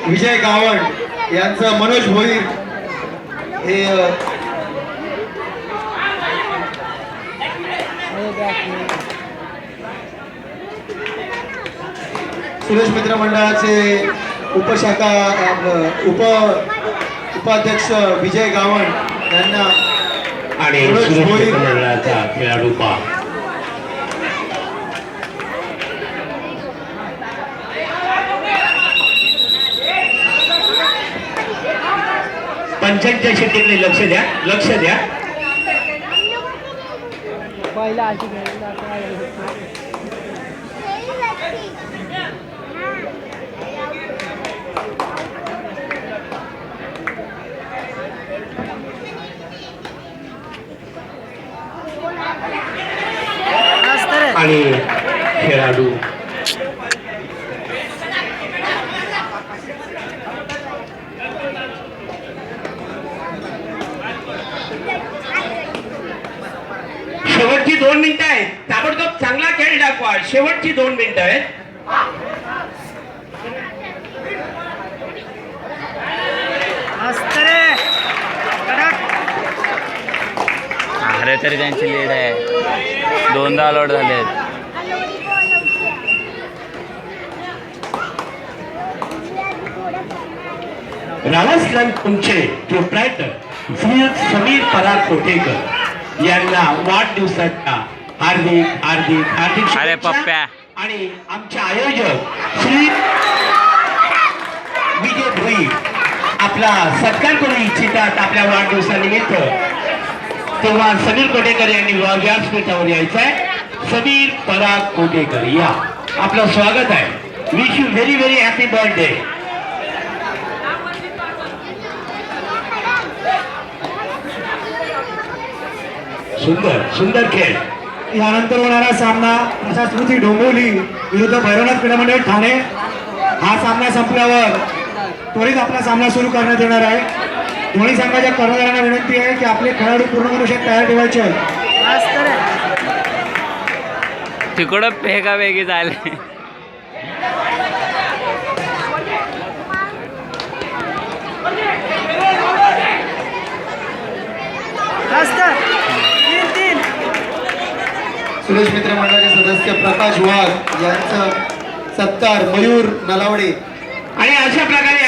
विजय गावण यांचं मनोज भोईर हे सुरेश मित्र मंडळाचे उपशाखा उपाध्यक्ष विजय गावण यांना आणि सुरेश मित्र मंडळाचा खेळाडू पा पंचांच्या शेतीकडे लक्ष द्या, लक्ष द्या. आणि खेळाडू शेवटची 2 मिनिटं आहेत. ताबडतोब चांगला खेळ दाखवा. शेवटची 2 मिनिटं आहेत. अरे तरी त्यांची लीड आहे. 2दा आउट झालेत. रावसलाल तुमचे प्रोप्रायटर श्री समीर पराग कोठेकर यांना वाढदिवसाच्या हार्दिक हार्दिक हार्दिक अरे पप्प्या. आणि आमचे आयोजक श्री विजय भोई आपला सत्कार करू इच्छितात आपल्या वाढदिवसानिमित्त. तेव्हा समीर कोटेकर यांनी व्यासपीठावर यायचं आहे. समीर पराग कोटेकर या, आपलं स्वागत आहे. Wish you very very happy birthday. सुंदर सुंदर खेळ. यानंतर होणारा सामना अशा स्मृती डोंबिवली विरुद्ध भैरवनाथ क्रीडा मंडळ ठाणे. हा सामना संपल्यावर त्वरित आपला सामना सुरू करण्यात येणार आहे. दोन्ही संघाच्या कर्णधारांना विनंती आहे की आपले खेळाडू पूर्ण मनुष्यात तयार ठेवायचे आहेत. तिकडं फेका वेगळी झाले. सुरेश मित्र मंडळाचे सदस्य प्रकाश वाघ यांचं सत्कार मयूर नलावडे. आणि अशा प्रकारे